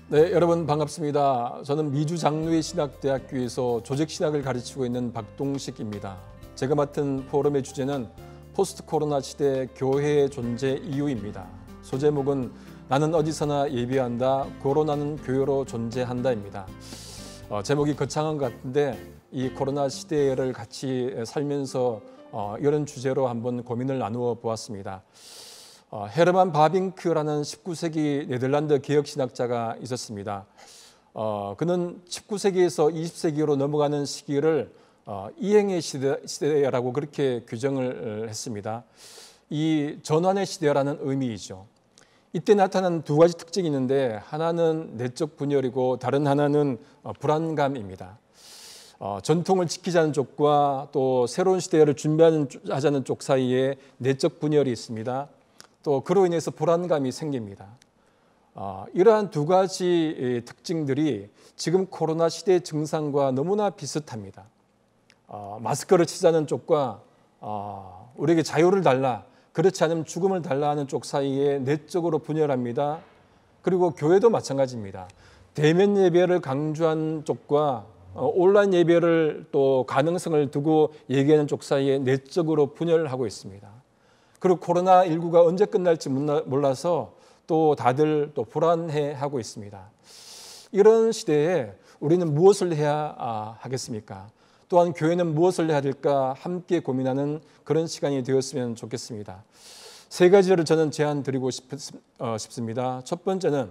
네, 여러분 반갑습니다. 저는 미주 장로회 신학대학교에서 조직신학을 가르치고 있는 박동식입니다. 제가 맡은 포럼의 주제는 포스트 코로나 시대 교회의 존재 이유입니다. 소제목은 나는 어디서나 예배한다, 코로나는 교회로 존재한다입니다. 제목이 거창한 것 같은데 이 코로나 시대를 같이 살면서 이런 주제로 한번 고민을 나누어 보았습니다. 헤르만 바빙크라는 19세기 네덜란드 개혁신학자가 있었습니다. 그는 19세기에서 20세기로 넘어가는 시기를 이행의 시대라고 그렇게 규정을 했습니다. 이 전환의 시대라는 의미이죠. 이때 나타난 두 가지 특징이 있는데 하나는 내적 분열이고 다른 하나는 불안감입니다. 전통을 지키자는 쪽과 또 새로운 시대를 준비하자는 쪽 사이에 내적 분열이 있습니다. 또 그로 인해서 불안감이 생깁니다. 이러한 두 가지 특징들이 지금 코로나 시대의 증상과 너무나 비슷합니다. 마스크를 치자는 쪽과 우리에게 자유를 달라, 그렇지 않으면 죽음을 달라 하는 쪽 사이에 내적으로 분열합니다. 그리고 교회도 마찬가지입니다. 대면 예배를 강조한 쪽과 온라인 예배를 또 가능성을 두고 얘기하는 쪽 사이에 내적으로 분열하고 있습니다. 그리고 코로나19가 언제 끝날지 몰라서 또 다들 또 불안해하고 있습니다. 이런 시대에 우리는 무엇을 해야 하겠습니까? 또한 교회는 무엇을 해야 될까 함께 고민하는 그런 시간이 되었으면 좋겠습니다. 세 가지를 저는 제안 드리고 싶습니다. 첫 번째는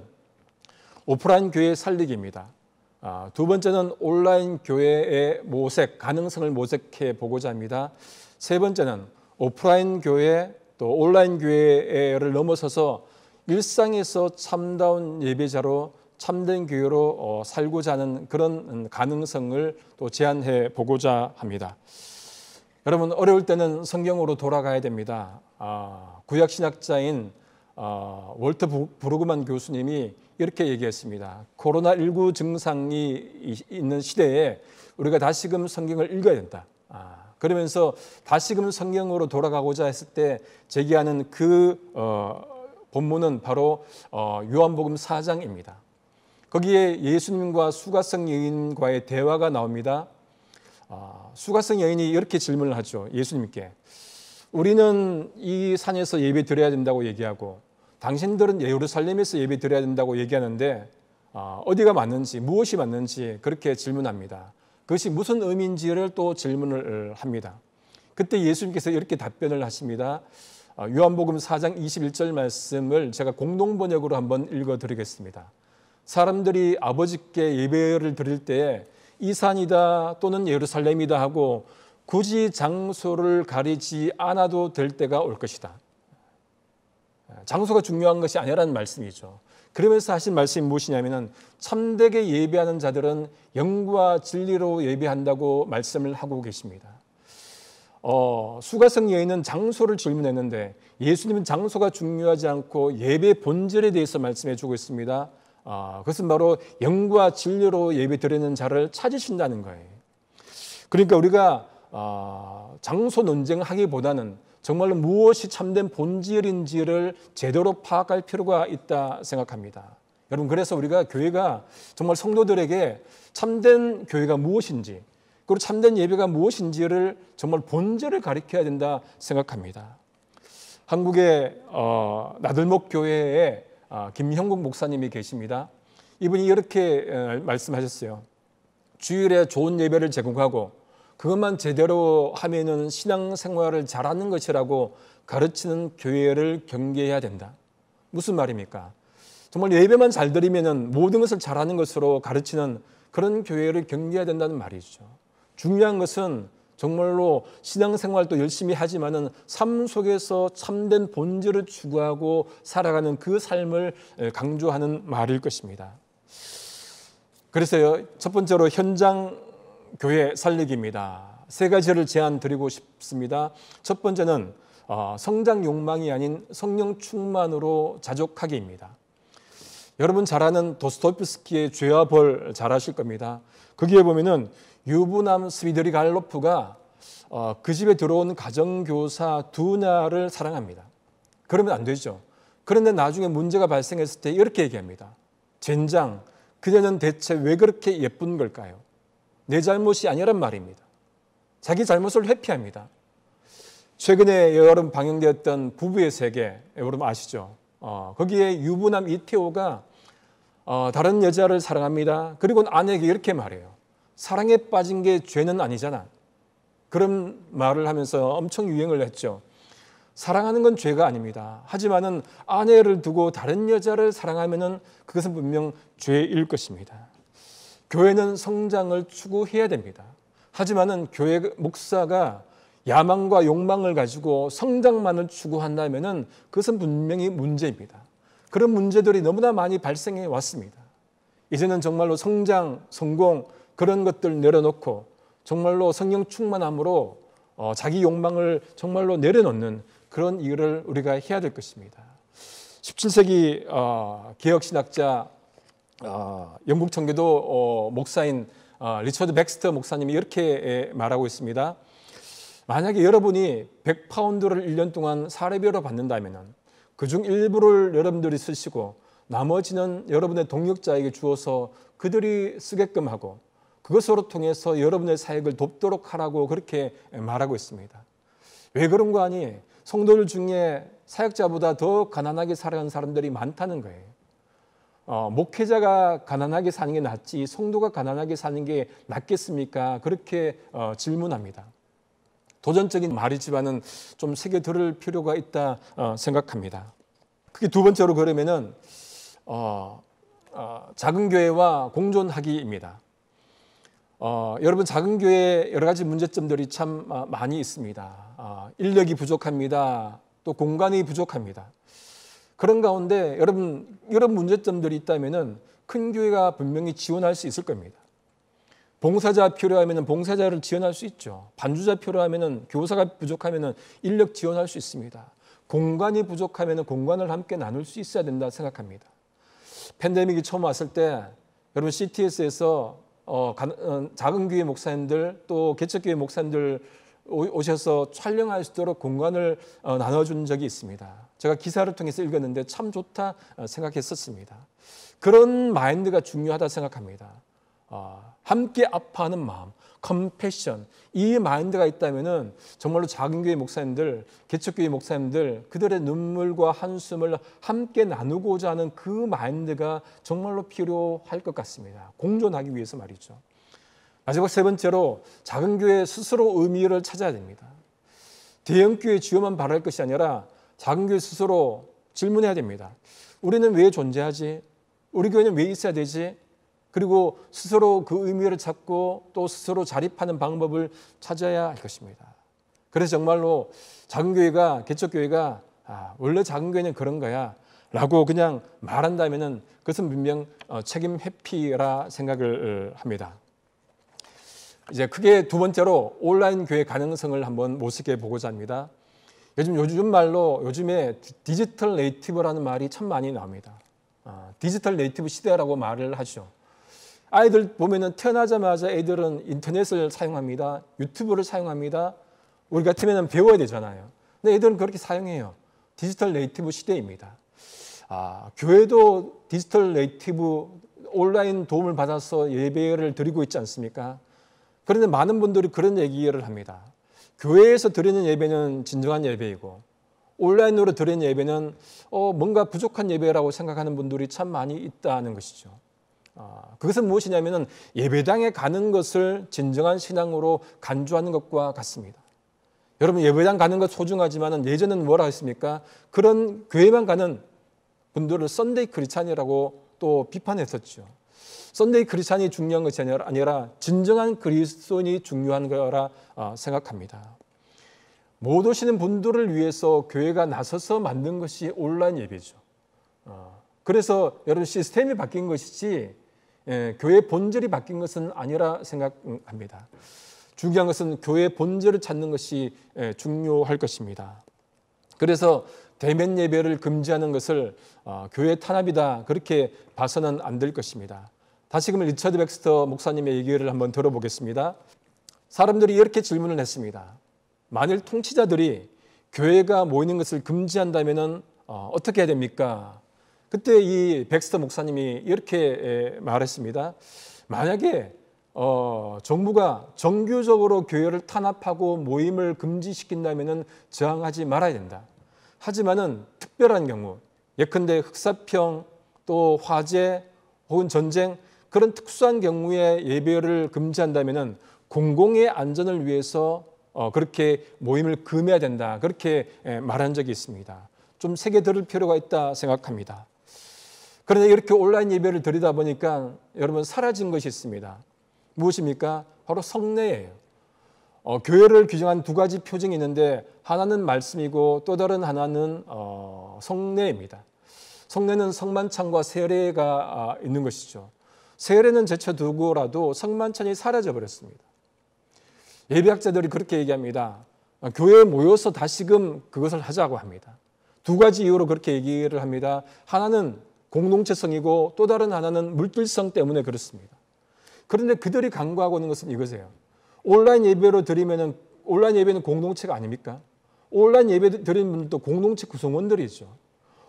오프라인 교회 살리기입니다. 두 번째는 온라인 교회의 모색, 가능성을 모색해 보고자 합니다. 세 번째는 오프라인 교회 또 온라인 교회를 넘어서서 일상에서 참다운 예배자로 참된 교회로 살고자 하는 그런 가능성을 또 제안해 보고자 합니다. 여러분, 어려울 때는 성경으로 돌아가야 됩니다. 구약신학자인 월터 브루그만 교수님이 이렇게 얘기했습니다. 코로나19 증상이 있는 시대에 우리가 다시금 성경을 읽어야 된다. 그러면서 다시금 성경으로 돌아가고자 했을 때 제기하는 그 본문은 바로 요한복음 4장입니다. 거기에 예수님과 수가성 여인과의 대화가 나옵니다. 수가성 여인이 이렇게 질문을 하죠. 예수님께. 우리는 이 산에서 예배 드려야 된다고 얘기하고 당신들은 예루살렘에서 예배 드려야 된다고 얘기하는데 어디가 맞는지, 무엇이 맞는지 그렇게 질문합니다. 그것이 무슨 의미인지를 또 질문을 합니다. 그때 예수님께서 이렇게 답변을 하십니다. 요한복음 4장 21절 말씀을 제가 공동번역으로 한번 읽어드리겠습니다. 사람들이 아버지께 예배를 드릴 때에 이 산이다 또는 예루살렘이다 하고 굳이 장소를 가리지 않아도 될 때가 올 것이다. 장소가 중요한 것이 아니라는 말씀이죠. 그러면서 하신 말씀이 무엇이냐면 참되게 예배하는 자들은 영과 진리로 예배한다고 말씀을 하고 계십니다. 수가성 여인은 장소를 질문했는데 예수님은 장소가 중요하지 않고 예배 본질에 대해서 말씀해 주고 있습니다. 그것은 바로 영과 진리로 예배 드리는 자를 찾으신다는 거예요. 그러니까 우리가 장소 논쟁하기보다는 정말로 무엇이 참된 본질인지를 제대로 파악할 필요가 있다 생각합니다. 여러분, 그래서 우리가 교회가 정말 성도들에게 참된 교회가 무엇인지 그리고 참된 예배가 무엇인지를 정말 본질을 가르쳐야 된다 생각합니다. 한국의 나들목 교회에 김형국 목사님이 계십니다. 이분이 이렇게 말씀하셨어요. 주일에 좋은 예배를 제공하고 그것만 제대로 하면은 신앙생활을 잘하는 것이라고 가르치는 교회를 경계해야 된다. 무슨 말입니까? 정말 예배만 잘 드리면은 모든 것을 잘하는 것으로 가르치는 그런 교회를 경계해야 된다는 말이죠. 중요한 것은 정말로 신앙생활도 열심히 하지만은 삶 속에서 참된 본질을 추구하고 살아가는 그 삶을 강조하는 말일 것입니다. 그래서요, 첫 번째로 현장 교회 살리기입니다. 세 가지를 제안 드리고 싶습니다. 첫 번째는 성장 욕망이 아닌 성령 충만으로 자족하기입니다. 여러분 잘 아는 도스토옙스키의 죄와 벌 잘 아실 겁니다. 거기에 보면은 유부남 스비드리갈로프가 그 집에 들어온 가정교사 두나를 사랑합니다. 그러면 안 되죠. 그런데 나중에 문제가 발생했을 때 이렇게 얘기합니다. 젠장, 그녀는 대체 왜 그렇게 예쁜 걸까요? 내 잘못이 아니란 말입니다. 자기 잘못을 회피합니다. 최근에 여러분 방영되었던 부부의 세계, 여러분 아시죠? 거기에 유부남 이태호가 다른 여자를 사랑합니다. 그리고 아내에게 이렇게 말해요. 사랑에 빠진 게 죄는 아니잖아. 그런 말을 하면서 엄청 유행을 했죠. 사랑하는 건 죄가 아닙니다. 하지만은 아내를 두고 다른 여자를 사랑하면은 그것은 분명 죄일 것입니다. 교회는 성장을 추구해야 됩니다. 하지만은 교회 목사가 야망과 욕망을 가지고 성장만을 추구한다면은 그것은 분명히 문제입니다. 그런 문제들이 너무나 많이 발생해 왔습니다. 이제는 정말로 성장, 성공 그런 것들 내려놓고 정말로 성령 충만함으로 자기 욕망을 정말로 내려놓는 그런 일을 우리가 해야 될 것입니다. 17세기 개혁신학자 영국 청교도 목사인 리처드 백스터 목사님이 이렇게 말하고 있습니다. 만약에 여러분이 100파운드를 1년 동안 사례비로 받는다면 그중 일부를 여러분들이 쓰시고 나머지는 여러분의 동역자에게 주어서 그들이 쓰게끔 하고 그것으로 통해서 여러분의 사역을 돕도록 하라고 그렇게 말하고 있습니다. 왜 그런 거 아니? 성도들 중에 사역자보다 더 가난하게 살아가는 사람들이 많다는 거예요. 목회자가 가난하게 사는 게 낫지 성도가 가난하게 사는 게 낫겠습니까? 그렇게 질문합니다. 도전적인 말이지만은 좀 새겨 들을 필요가 있다 생각합니다. 그게 두 번째로 그러면은 작은 교회와 공존하기입니다. 여러분 작은 교회에 여러 가지 문제점들이 참 많이 있습니다. 인력이 부족합니다. 또 공간이 부족합니다. 그런 가운데 여러분 이런 문제점들이 있다면은 큰 교회가 분명히 지원할 수 있을 겁니다. 봉사자 필요하면 봉사자를 지원할 수 있죠. 반주자 필요하면 교사가 부족하면 인력 지원할 수 있습니다. 공간이 부족하면 공간을 함께 나눌 수 있어야 된다 생각합니다. 팬데믹이 처음 왔을 때 여러분 CTS에서 작은 교회 목사님들 또 개척교회 목사님들 오셔서 촬영할 수 있도록 공간을 나눠준 적이 있습니다. 제가 기사를 통해서 읽었는데 참 좋다 생각했었습니다. 그런 마인드가 중요하다 생각합니다. 함께 아파하는 마음, 컴패션, 이 마인드가 있다면은 정말로 작은 교회 목사님들, 개척교회 목사님들 그들의 눈물과 한숨을 함께 나누고자 하는 그 마인드가 정말로 필요할 것 같습니다. 공존하기 위해서 말이죠. 마지막 세 번째로 작은 교회 스스로 의미를 찾아야 됩니다. 대형 교회 지원만 바랄 것이 아니라 작은 교회 스스로 질문해야 됩니다. 우리는 왜 존재하지? 우리 교회는 왜 있어야 되지? 그리고 스스로 그 의미를 찾고 또 스스로 자립하는 방법을 찾아야 할 것입니다. 그래서 정말로 작은 교회가, 개척교회가 원래 작은 교회는 그런 거야 라고 그냥 말한다면 그것은 분명 책임 회피라 생각을 합니다. 이제 크게 두 번째로 온라인 교회 가능성을 한번 모색해 보고자 합니다. 요즘 말로 요즘에 디지털 네이티브라는 말이 참 많이 나옵니다. 디지털 네이티브 시대라고 말을 하죠. 아이들 보면은 태어나자마자 애들은 인터넷을 사용합니다. 유튜브를 사용합니다. 우리 같으면 배워야 되잖아요. 근데 애들은 그렇게 사용해요. 디지털 네이티브 시대입니다. 교회도 디지털 네이티브 온라인 도움을 받아서 예배를 드리고 있지 않습니까? 그런데 많은 분들이 그런 얘기를 합니다. 교회에서 드리는 예배는 진정한 예배이고 온라인으로 드리는 예배는 뭔가 부족한 예배라고 생각하는 분들이 참 많이 있다는 것이죠. 그것은 무엇이냐면 예배당에 가는 것을 진정한 신앙으로 간주하는 것과 같습니다. 여러분 예배당 가는 것 소중하지만 예전에는 뭐라 했습니까? 그런 교회만 가는 분들을 썬데이 크리스찬이라고 또 비판했었죠. 썬데이 크리스찬이 중요한 것이 아니라 진정한 그리스도인이 중요한 거라 생각합니다. 못 오시는 분들을 위해서 교회가 나서서 만든 것이 온라인 예배죠. 그래서 여러분 시스템이 바뀐 것이지 교회의 본질이 바뀐 것은 아니라 생각합니다. 중요한 것은 교회의 본질을 찾는 것이 중요할 것입니다. 그래서 대면 예배를 금지하는 것을 교회 탄압이다 그렇게 봐서는 안 될 것입니다. 다시금 리처드 백스터 목사님의 얘기를 한번 들어보겠습니다. 사람들이 이렇게 질문을 했습니다. 만일 통치자들이 교회가 모이는 것을 금지한다면 어떻게 해야 됩니까? 그때 이 백스터 목사님이 이렇게 말했습니다. 만약에 정부가 정규적으로 교회를 탄압하고 모임을 금지시킨다면 저항하지 말아야 된다. 하지만은 특별한 경우, 예컨대 흑사병, 또 화재 혹은 전쟁, 그런 특수한 경우에 예배를 금지한다면 공공의 안전을 위해서 그렇게 모임을 금해야 된다. 그렇게 말한 적이 있습니다. 좀 새겨 들을 필요가 있다 생각합니다. 그런데 이렇게 온라인 예배를 드리다 보니까 여러분 사라진 것이 있습니다. 무엇입니까? 바로 성례예요. 교회를 규정한 두 가지 표징이 있는데 하나는 말씀이고 또 다른 하나는 성례입니다. 성례는 성만찬과 세례가 있는 것이죠. 세례는 제쳐두고라도 성만찬이 사라져버렸습니다. 예배학자들이 그렇게 얘기합니다. 교회에 모여서 다시금 그것을 하자고 합니다. 두 가지 이유로 그렇게 얘기를 합니다. 하나는 공동체성이고 또 다른 하나는 물질성 때문에 그렇습니다. 그런데 그들이 간과하고 있는 것은 이것이에요. 온라인 예배로 드리면은 온라인 예배는 공동체가 아닙니까? 온라인 예배 드리는 분들도 공동체 구성원들이죠.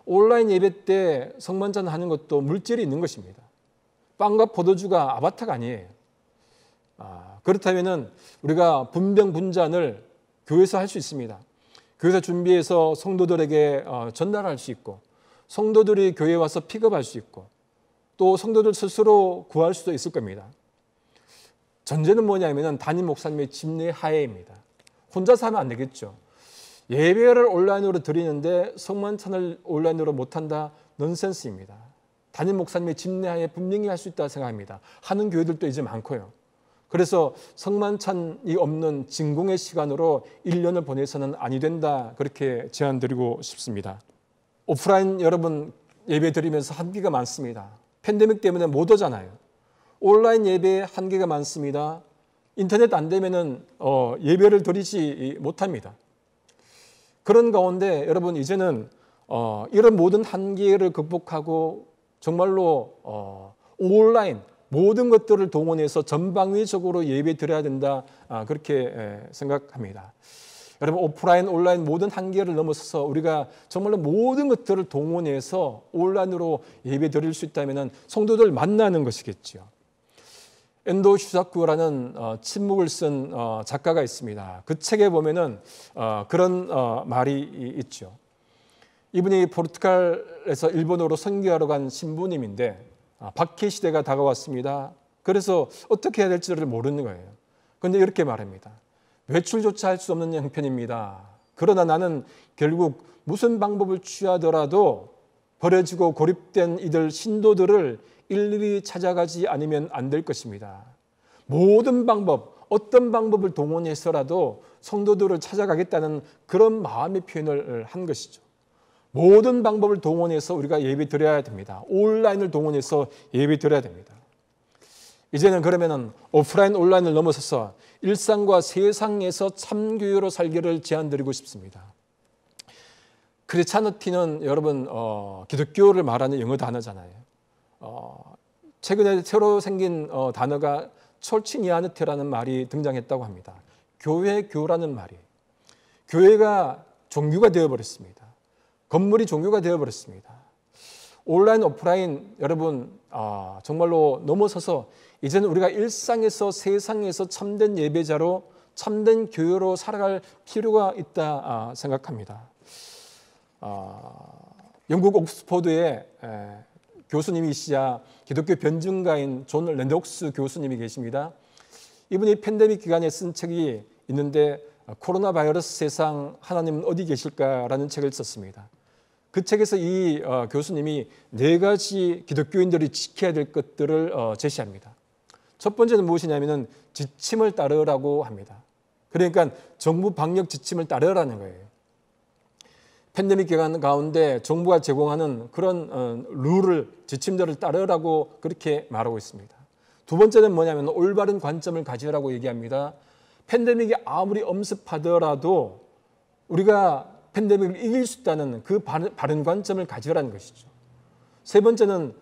온라인 예배 때 성만찬 하는 것도 물질이 있는 것입니다. 빵과 포도주가 아바타가 아니에요. 그렇다면은 우리가 분병 분잔을 교회에서 할 수 있습니다. 교회에서 준비해서 성도들에게 전달할 수 있고 성도들이 교회에 와서 픽업할 수 있고 또 성도들 스스로 구할 수도 있을 겁니다. 전제는 뭐냐면 담임 목사님의 집례 하에입니다. 혼자서 하면 안 되겠죠. 예배를 온라인으로 드리는데 성만찬을 온라인으로 못한다? 넌센스입니다. 담임 목사님의 집례 하에 분명히 할 수 있다고 생각합니다. 하는 교회들도 이제 많고요. 그래서 성만찬이 없는 진공의 시간으로 1년을 보내서는 아니 된다. 그렇게 제안드리고 싶습니다. 오프라인 여러분 예배 드리면서 한계가 많습니다. 팬데믹 때문에 못 오잖아요. 온라인 예배에 한계가 많습니다. 인터넷 안 되면은 예배를 드리지 못합니다. 그런 가운데 여러분 이제는 이런 모든 한계를 극복하고 정말로 온라인 모든 것들을 동원해서 전방위적으로 예배 드려야 된다. 그렇게 생각합니다. 여러분 오프라인 온라인 모든 한계를 넘어서서 우리가 정말로 모든 것들을 동원해서 온라인으로 예배 드릴 수 있다면 성도들 만나는 것이겠죠. 엔도 슈사쿠라는 침묵을 쓴 작가가 있습니다. 그 책에 보면은 그런 말이 있죠. 이분이 포르투갈에서 일본으로 선교하러 간 신부님인데 박해 시대가 다가왔습니다. 그래서 어떻게 해야 될지를 모르는 거예요. 그런데 이렇게 말합니다. 외출조차 할 수 없는 형편입니다. 그러나 나는 결국 무슨 방법을 취하더라도 버려지고 고립된 이들 신도들을 일일이 찾아가지 않으면 안 될 것입니다. 모든 방법, 어떤 방법을 동원해서라도 성도들을 찾아가겠다는 그런 마음의 표현을 한 것이죠. 모든 방법을 동원해서 우리가 예배 드려야 됩니다. 온라인을 동원해서 예배 드려야 됩니다. 이제는 그러면은 오프라인 온라인을 넘어서서 일상과 세상에서 참교회로 살기를 제안드리고 싶습니다. 크리스찬티는 여러분 기독교를 말하는 영어 단어잖아요. 최근에 새로 생긴 단어가 철치니아누테라는 말이 등장했다고 합니다. 교회교라는 말이. 교회가 종교가 되어버렸습니다. 건물이 종교가 되어버렸습니다. 온라인 오프라인 여러분 정말로 넘어서서 이제는 우리가 일상에서 세상에서 참된 예배자로 참된 교회로 살아갈 필요가 있다 생각합니다. 영국 옥스퍼드의 교수님이시자 기독교 변증가인 존 렌독스 교수님이 계십니다. 이분이 팬데믹 기간에 쓴 책이 있는데 코로나 바이러스 세상 하나님은 어디 계실까라는 책을 썼습니다. 그 책에서 이 교수님이 4가지 기독교인들이 지켜야 될 것들을 제시합니다. 첫 번째는 무엇이냐면 지침을 따르라고 합니다. 그러니까 정부 방역 지침을 따르라는 거예요. 팬데믹 기간 가운데 정부가 제공하는 그런 룰을, 지침들을 따르라고 그렇게 말하고 있습니다. 두 번째는 뭐냐면 올바른 관점을 가지라고 얘기합니다. 팬데믹이 아무리 엄습하더라도 우리가 팬데믹을 이길 수 있다는 그 바른 관점을 가지라는 것이죠. 세 번째는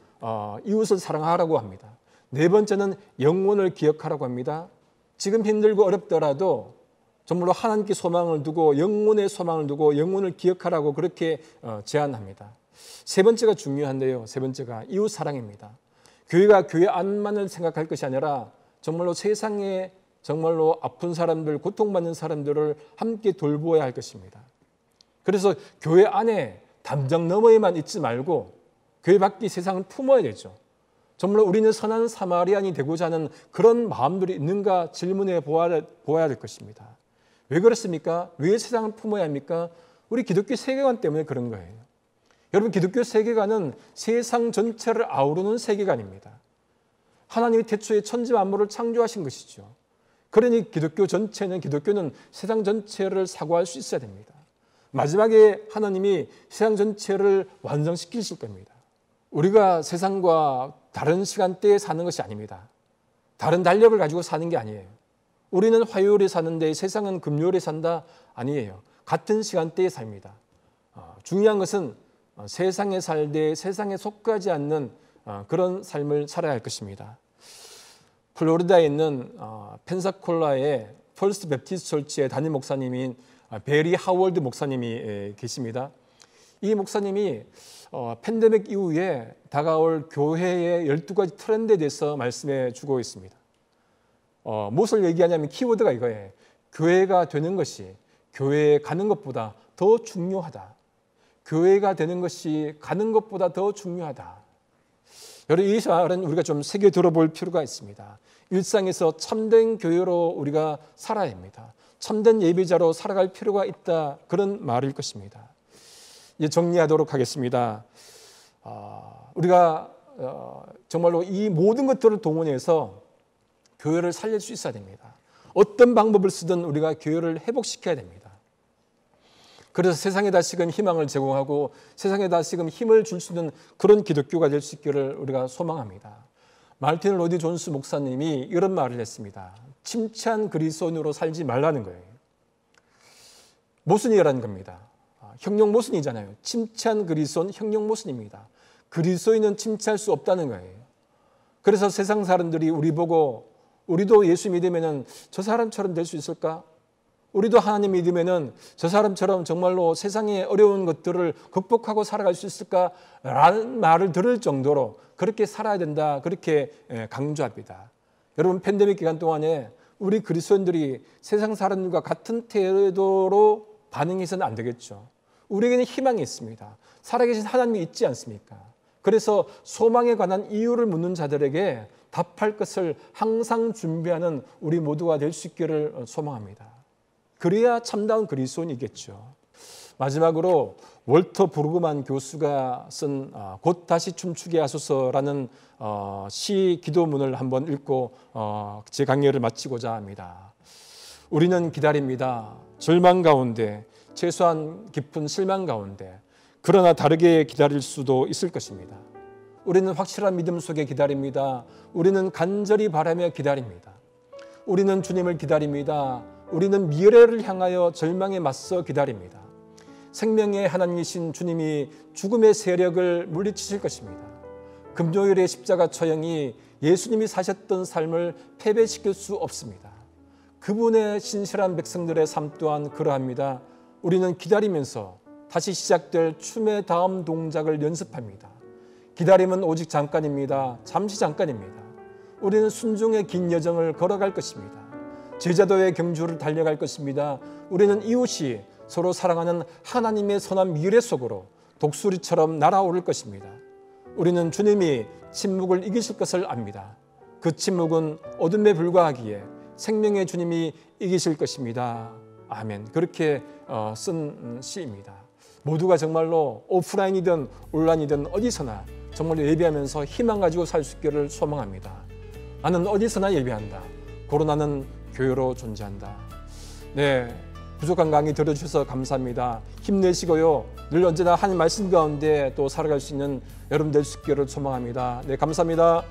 이웃을 사랑하라고 합니다. 네 번째는 영혼을 기억하라고 합니다. 지금 힘들고 어렵더라도 정말로 하나님께 소망을 두고 영혼의 소망을 두고 영혼을 기억하라고 그렇게 제안합니다. 세 번째가 중요한데요. 세 번째가 이웃 사랑입니다. 교회가 교회 안만을 생각할 것이 아니라 정말로 세상에 정말로 아픈 사람들, 고통받는 사람들을 함께 돌보아야 할 것입니다. 그래서 교회 안에 담장 너머에만 있지 말고 교회 밖의 세상을 품어야 되죠. 정말로 우리는 선한 사마리안이 되고자 하는 그런 마음들이 있는가 질문해 보아야 될 것입니다. 왜 그렇습니까? 왜 세상을 품어야 합니까? 우리 기독교 세계관 때문에 그런 거예요. 여러분, 기독교 세계관은 세상 전체를 아우르는 세계관입니다. 하나님이 태초에 천지 만물을 창조하신 것이죠. 그러니 기독교는 세상 전체를 사고할 수 있어야 됩니다. 마지막에 하나님이 세상 전체를 완성시키실 겁니다. 우리가 세상과 다른 시간대에 사는 것이 아닙니다. 다른 달력을 가지고 사는 게 아니에요. 우리는 화요일에 사는데 세상은 금요일에 산다? 아니에요. 같은 시간대에 삽니다. 중요한 것은 세상에 살되 세상에 속하지 않는 그런 삶을 살아야 할 것입니다. 플로리다에 있는 펜사콜라의 퍼스트 베프티스트 철치의 담임 목사님인 베리 하월드 목사님이 계십니다. 이 목사님이 팬데믹 이후에 다가올 교회의 12가지 트렌드에 대해서 말씀해 주고 있습니다. 무엇을 얘기하냐면 키워드가 이거예요. 교회가 되는 것이 교회에 가는 것보다 더 중요하다. 교회가 되는 것이 가는 것보다 더 중요하다. 여러분, 이 말은 우리가 좀 새겨 들어볼 필요가 있습니다. 일상에서 참된 교회로 우리가 살아야 합니다. 참된 예배자로 살아갈 필요가 있다. 그런 말일 것입니다. 이제 정리하도록 하겠습니다. 우리가 정말로 이 모든 것들을 동원해서 교회를 살릴 수 있어야 됩니다. 어떤 방법을 쓰든 우리가 교회를 회복시켜야 됩니다. 그래서 세상에 다시금 희망을 제공하고 세상에 다시금 힘을 줄 수 있는 그런 기독교가 될 수 있기를 우리가 소망합니다. 마르틴 로디 존스 목사님이 이런 말을 했습니다. 침체한 그리스도인으로 살지 말라는 거예요. 모순이라는 겁니다. 형용 모순이잖아요. 침체한 그리스도는 형용 모순입니다. 그리스도인은 침체할 수 없다는 거예요. 그래서 세상 사람들이 우리 보고 우리도 예수 믿으면 저 사람처럼 될 수 있을까? 우리도 하나님 믿으면 저 사람처럼 정말로 세상의 어려운 것들을 극복하고 살아갈 수 있을까라는 말을 들을 정도로 그렇게 살아야 된다. 그렇게 강조합니다. 여러분, 팬데믹 기간 동안에 우리 그리스도인들이 세상 사람들과 같은 태도로 반응해서는 안 되겠죠. 우리에게는 희망이 있습니다. 살아계신 하나님이 있지 않습니까? 그래서 소망에 관한 이유를 묻는 자들에게 답할 것을 항상 준비하는 우리 모두가 될 수 있기를 소망합니다. 그래야 참다운 그리스도인이겠죠. 마지막으로 월터 브루그만 교수가 쓴 곧 다시 춤추게 하소서라는 시 기도문을 한번 읽고 제 강의를 마치고자 합니다. 우리는 기다립니다. 절망 가운데, 최소한 깊은 실망 가운데, 그러나 다르게 기다릴 수도 있을 것입니다. 우리는 확실한 믿음 속에 기다립니다. 우리는 간절히 바라며 기다립니다. 우리는 주님을 기다립니다. 우리는 미래를 향하여 절망에 맞서 기다립니다. 생명의 하나님이신 주님이 죽음의 세력을 물리치실 것입니다. 금요일의 십자가 처형이 예수님이 사셨던 삶을 패배시킬 수 없습니다. 그분의 신실한 백성들의 삶 또한 그러합니다. 우리는 기다리면서 다시 시작될 춤의 다음 동작을 연습합니다. 기다림은 오직 잠깐입니다. 잠시 잠깐입니다. 우리는 순종의 긴 여정을 걸어갈 것입니다. 제자도의 경주를 달려갈 것입니다. 우리는 이웃이 서로 사랑하는 하나님의 선한 미래 속으로 독수리처럼 날아오를 것입니다. 우리는 주님이 침묵을 이기실 것을 압니다. 그 침묵은 어둠에 불과하기에 생명의 주님이 이기실 것입니다. 아멘. 그렇게 쓴 시입니다. 모두가 정말로 오프라인이든 온라인이든 어디서나 정말로 예배하면서 희망 가지고 살 수 있기를 소망합니다. 나는 어디서나 예배한다. 코로나는 교회로 존재한다. 네, 부족한 강의 들어주셔서 감사합니다. 힘내시고요. 늘 언제나 하나님 말씀 가운데 또 살아갈 수 있는 여러분 될 수 있기를 소망합니다. 네, 감사합니다.